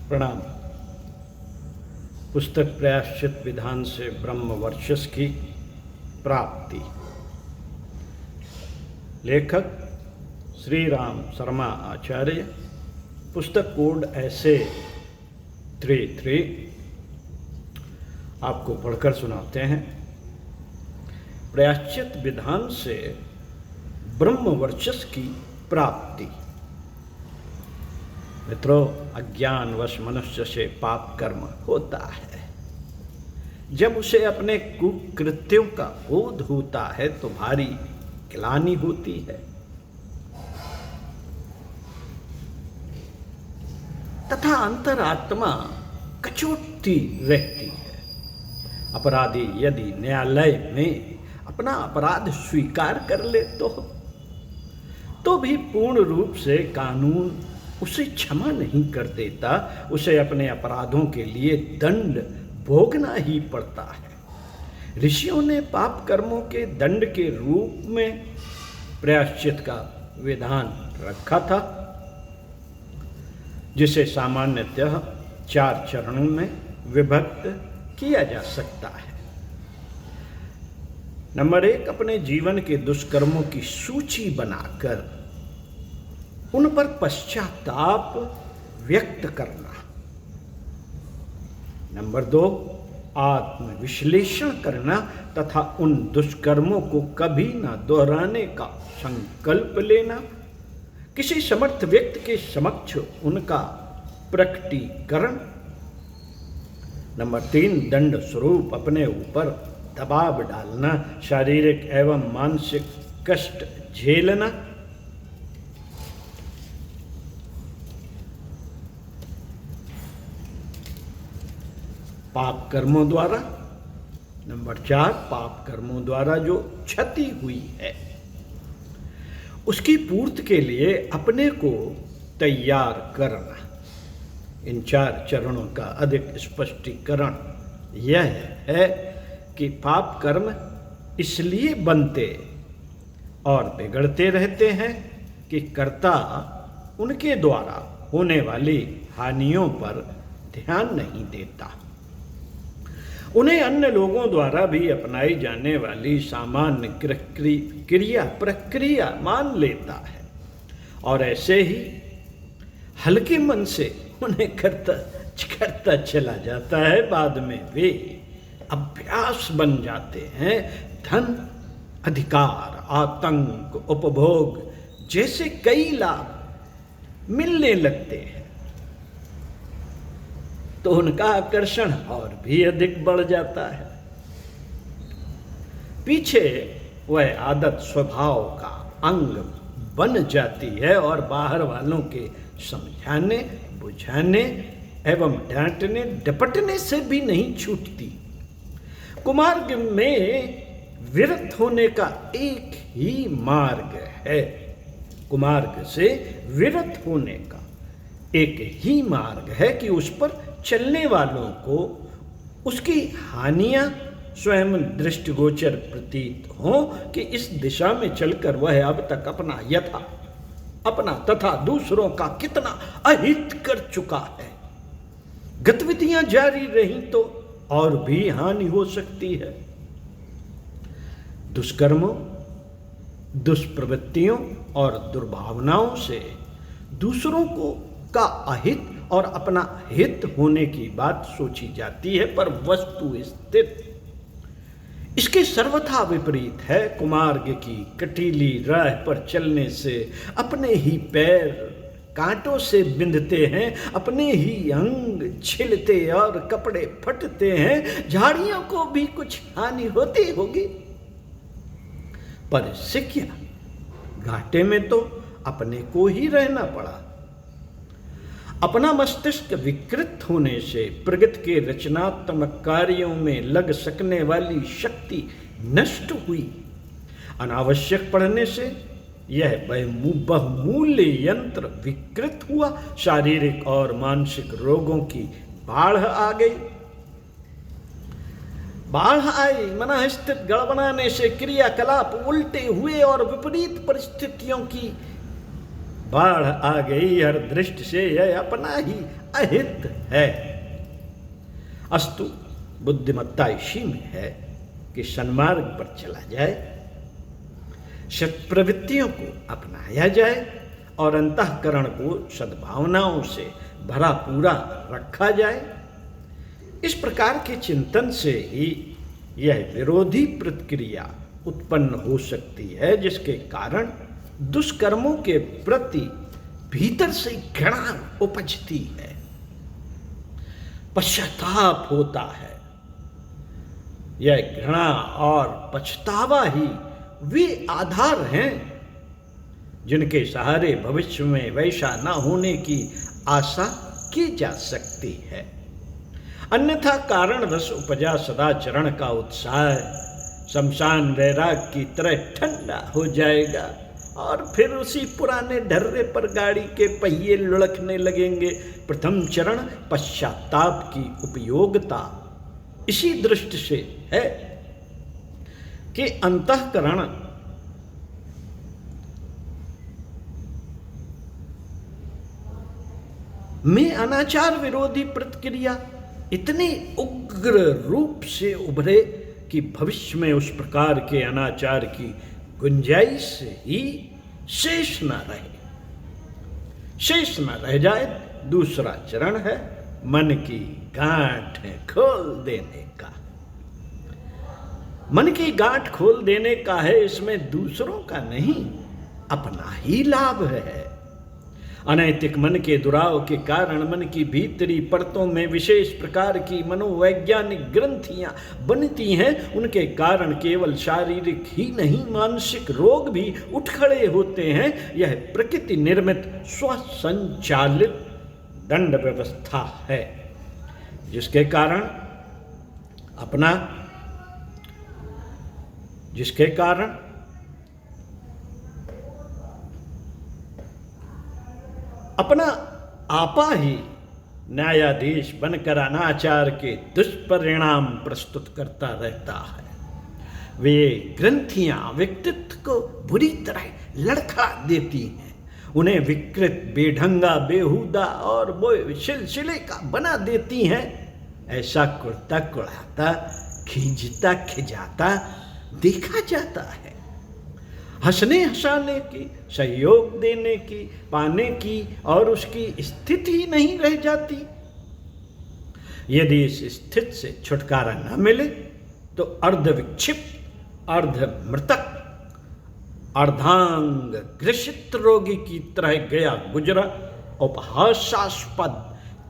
प्रणाम। पुस्तक प्रायश्चित विधान से ब्रह्म वर्चस्व की प्राप्ति। लेखक श्री राम शर्मा आचार्य। पुस्तक कोड ऐसे 33 आपको पढ़कर सुनाते हैं। प्रायश्चित विधान से ब्रह्म वर्चस्व की प्राप्ति। मित्रों, अज्ञानवश मनुष्य से पाप कर्म होता है। जब उसे अपने कुकृत्यों का बोध होता है तो भारी ग्लानि होती है तथा अंतरात्मा कचोटती रहती है। अपराधी यदि न्यायालय में अपना अपराध स्वीकार कर ले तो भी पूर्ण रूप से कानून उसे क्षमा नहीं कर देता। उसे अपने अपराधों के लिए दंड भोगना ही पड़ता है। ऋषियों ने पाप कर्मों के दंड के रूप में प्रायश्चित का विधान रखा था, जिसे सामान्यतः 4 चरणों में विभक्त किया जा सकता है। नंबर 1, अपने जीवन के दुष्कर्मों की सूची बनाकर उन पर पश्चाताप व्यक्त करना। नंबर 2, आत्मविश्लेषण करना तथा उन दुष्कर्मों को कभी न दोहराने का संकल्प लेना। किसी समर्थ व्यक्ति के समक्ष उनका प्रकटीकरण। नंबर 3, दंड स्वरूप अपने ऊपर दबाव डालना, शारीरिक एवं मानसिक कष्ट झेलना। पाप कर्मों द्वारा। नंबर 4, पाप कर्मों द्वारा जो क्षति हुई है उसकी पूर्ति के लिए अपने को तैयार करना। इन 4 चरणों का अधिक स्पष्टीकरण यह है कि पाप कर्म इसलिए बनते और बिगड़ते रहते हैं कि कर्ता उनके द्वारा होने वाली हानियों पर ध्यान नहीं देता। उन्हें अन्य लोगों द्वारा भी अपनाई जाने वाली सामान्य क्रिया प्रक्रिया मान लेता है और ऐसे ही हल्के मन से उन्हें करता चला जाता है। बाद में वे अभ्यास बन जाते हैं। धन, अधिकार, आतंक, उपभोग जैसे कई लाभ मिलने लगते हैं तो उनका आकर्षण और भी अधिक बढ़ जाता है। पीछे वह आदत स्वभाव का अंग बन जाती है और बाहर वालों के समझाने, बुझाने एवं डांटने डपटने से भी नहीं छूटती। कुमार्ग में विरत होने का एक ही मार्ग है। कुमार्ग से विरत होने का एक ही मार्ग है कि उस पर चलने वालों को उसकी हानियां स्वयं दृष्टिगोचर प्रतीत हो कि इस दिशा में चलकर वह अब तक अपना तथा दूसरों का कितना अहित कर चुका है। गतिविधियां जारी रहीं तो और भी हानि हो सकती है। दुष्कर्मों, दुष्प्रवृत्तियों और दुर्भावनाओं से दूसरों का अहित और अपना हित होने की बात सोची जाती है, पर वस्तु स्थित इसके सर्वथा विपरीत है। कुमार्ग की कटीली राह पर चलने से अपने ही पैर कांटों से बिंधते हैं, अपने ही अंग छिलते और कपड़े फटते हैं। झाड़ियों को भी कुछ हानि होती होगी, पर इससे क्या, घाटे में तो अपने को ही रहना पड़ा। अपना मस्तिष्क विकृत होने से प्रगति के रचनात्मक कार्यों में लग सकने वाली शक्ति नष्ट हुई। अनावश्यक पढ़ने से यह बहुमूल्य यंत्र विकृत हुआ। शारीरिक और मानसिक रोगों की बाढ़ आ गई। बाढ़ आई, मनःस्थिति गड़बड़ाने से क्रियाकलाप उल्टे हुए और विपरीत परिस्थितियों की बाढ़ आ गई, हर दृष्टि से यह अपना ही अहित है। अस्तु, बुद्धिमत्ता इसी में है कि सन्मार्ग पर चला जाए, सत्प्रवृत्तियों को अपनाया जाए और अंतःकरण को सद्भावनाओं से भरा पूरा रखा जाए। इस प्रकार के चिंतन से ही यह विरोधी प्रतिक्रिया उत्पन्न हो सकती है, जिसके कारण दुष्कर्मों के प्रति भीतर से घृणा उपजती है, पश्चाताप होता है। यह घृणा और पछतावा ही वे आधार हैं जिनके सहारे भविष्य में वैसा न होने की आशा की जा सकती है। अन्यथा कारण रस उपजा सदाचरण का उत्साह शमशान वैराग की तरह ठंडा हो जाएगा और फिर उसी पुराने ढर्रे पर गाड़ी के पहिए लुढ़कने लगेंगे। प्रथम चरण पश्चाताप की उपयोगिता इसी दृष्टि से है कि अंतःकरण में अनाचार विरोधी प्रतिक्रिया इतनी उग्र रूप से उभरे कि भविष्य में उस प्रकार के अनाचार की गुंजाइश ही शेष न रह जाए। दूसरा चरण है मन की गांठें खोल देने का। मन की गांठ खोल देने का है, इसमें दूसरों का नहीं, अपना ही लाभ है। अनैतिक मन के दुराव के कारण मन की भीतरी परतों में विशेष प्रकार की मनोवैज्ञानिक ग्रंथियां बनती हैं। उनके कारण केवल शारीरिक ही नहीं, मानसिक रोग भी उठ खड़े होते हैं। यह प्रकृति निर्मित स्वसंचालित दंड व्यवस्था है, जिसके कारण अपना आपा ही न्यायाधीश बनकर अनाचार के दुष्परिणाम प्रस्तुत करता रहता है। वे ग्रंथियां व्यक्तित्व को बुरी तरह लड़खड़ा देती हैं, उन्हें विकृत, बेढंगा, बेहुदा और सिलसिले का बना देती हैं। ऐसा कुर्ता कुड़ाता, खींचता खिजाता देखा जाता है। हंसने हंसाने की, सहयोग देने की, पाने की और उसकी स्थिति ही नहीं रह जाती। यदि इस स्थिति से छुटकारा न मिले तो अर्ध विक्षिप्त, अर्ध मृतक, अर्धांग ग्रसित रोगी की तरह गया गुजरा उपहासास्पद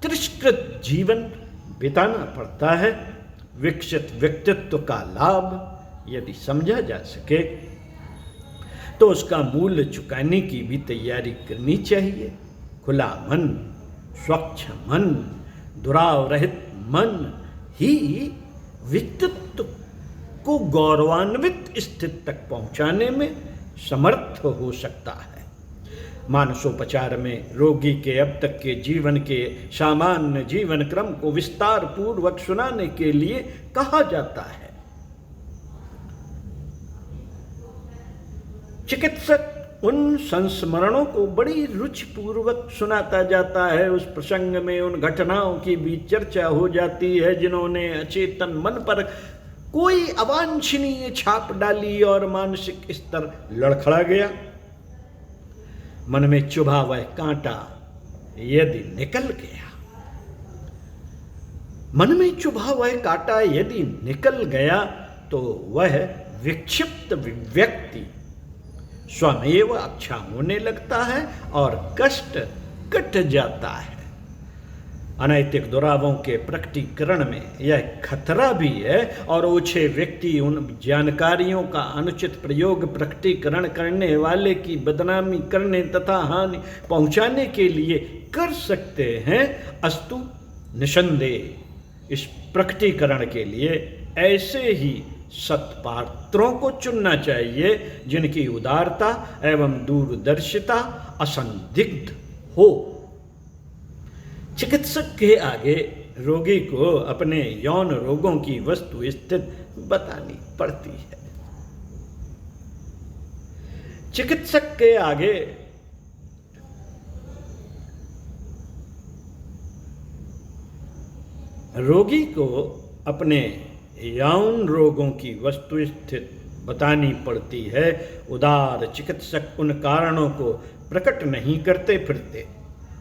तिरस्कृत जीवन बिताना पड़ता है। विकसित व्यक्तित्व का लाभ यदि समझा जा सके तो उसका मूल्य चुकाने की भी तैयारी करनी चाहिए। खुला मन, स्वच्छ मन, दुराव रहित मन ही व्यक्तित्व को गौरवान्वित स्थिति तक पहुंचाने में समर्थ हो सकता है। मानसोपचार में रोगी के अब तक के जीवन के सामान्य जीवन क्रम को विस्तार पूर्वक सुनाने के लिए कहा जाता है। चिकित्सक उन संस्मरणों को बड़ी रुचिपूर्वक सुनाता जाता है। उस प्रसंग में उन घटनाओं की भी चर्चा हो जाती है जिन्होंने अचेतन मन पर कोई अवांछनीय छाप डाली और मानसिक स्तर लड़खड़ा गया। मन में चुभा वह कांटा यदि निकल गया, मन में चुभा वह कांटा यदि निकल गया तो वह विक्षिप्त व्यक्ति स्वमेव अच्छा होने लगता है और कष्ट कट जाता है। अनैतिक दुरावों के प्रकटीकरण में यह खतरा भी है और ओछे व्यक्ति उन जानकारियों का अनुचित प्रयोग प्रकटीकरण करने वाले की बदनामी करने तथा हानि पहुंचाने के लिए कर सकते हैं। अस्तु, निसंदेह इस प्रकटीकरण के लिए ऐसे ही सत्पात्रों को चुनना चाहिए जिनकी उदारता एवं दूरदर्शिता असंदिग्ध हो। चिकित्सक के आगे रोगी को अपने यौन रोगों की वस्तु स्थिति बतानी पड़ती है। चिकित्सक के आगे रोगी को अपने यौन रोगों की वस्तुस्थिति बतानी पड़ती है। उदार चिकित्सक उन कारणों को प्रकट नहीं करते फिरते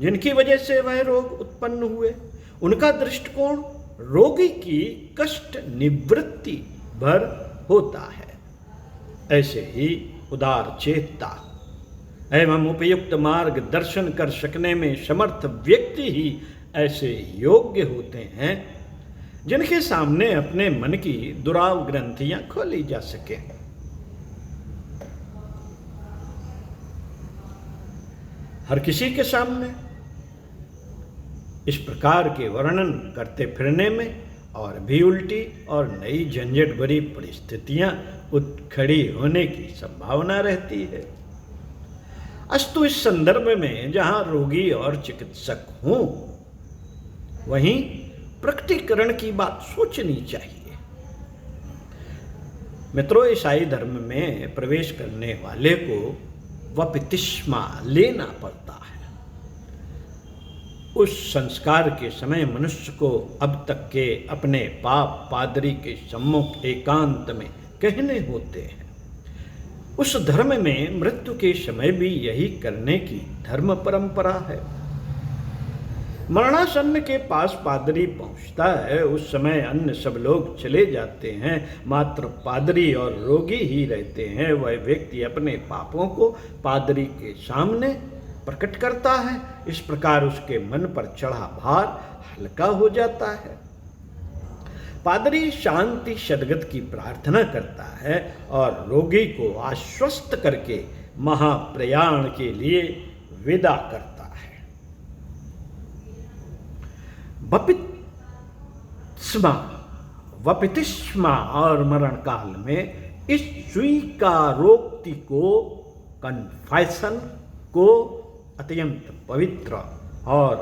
जिनकी वजह से वह रोग उत्पन्न हुए। उनका दृष्टिकोण रोगी की कष्ट निवृत्ति भर होता है। ऐसे ही उदार चेतता एवं उपयुक्त मार्गदर्शन कर सकने में समर्थ व्यक्ति ही ऐसे योग्य होते हैं जिनके सामने अपने मन की दुराव ग्रंथियां खोली जा सके। हर किसी के सामने इस प्रकार के वर्णन करते फिरने में और भी उल्टी और नई झंझट भरी परिस्थितियां खड़ी होने की संभावना रहती है। अस्तु इस संदर्भ में जहां रोगी और चिकित्सक हों वहीं प्रकटीकरण की बात सोचनी चाहिए। मित्रों, ईसाई धर्म में प्रवेश करने वाले को बपतिस्मा लेना पड़ता है। उस संस्कार के समय मनुष्य को अब तक के अपने पाप पादरी के सम्मुख एकांत में कहने होते हैं। उस धर्म में मृत्यु के समय भी यही करने की धर्म परंपरा है। मरणासन्न के पास पादरी पहुंचता है। उस समय अन्य सब लोग चले जाते हैं, मात्र पादरी और रोगी ही रहते हैं। वह व्यक्ति अपने पापों को पादरी के सामने प्रकट करता है। इस प्रकार उसके मन पर चढ़ा भार हल्का हो जाता है। पादरी शांति सद्गत की प्रार्थना करता है और रोगी को आश्वस्त करके महाप्रयाण के लिए विदा करता है। बपतिस्मा और मरण काल में इस स्वीकारोक्ति को कन्फेशन को अत्यंत पवित्र और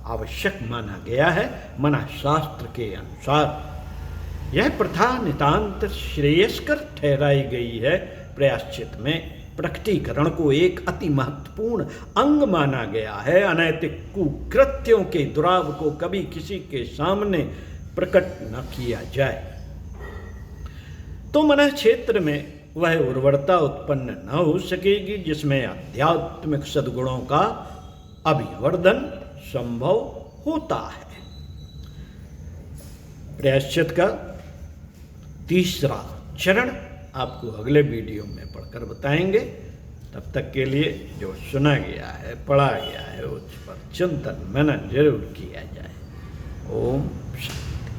आवश्यक माना गया है। मना शास्त्र के अनुसार यह प्रथा नितांत श्रेयस्कर ठहराई गई है। प्रायश्चित में प्रकटीकरण को एक अति महत्वपूर्ण अंग माना गया है। अनैतिक कुकृत्यों के दुराव को कभी किसी के सामने प्रकट न किया जाए तो मन क्षेत्र में वह उर्वरता उत्पन्न न हो सकेगी जिसमें आध्यात्मिक सद्गुणों का अभिवर्धन संभव होता है। प्रायश्चित का तीसरा चरण आपको अगले वीडियो में पढ़कर बताएंगे। तब तक के लिए जो सुना गया है, पढ़ा गया है, उस पर चिंतन मनन जरूर किया जाए। ओम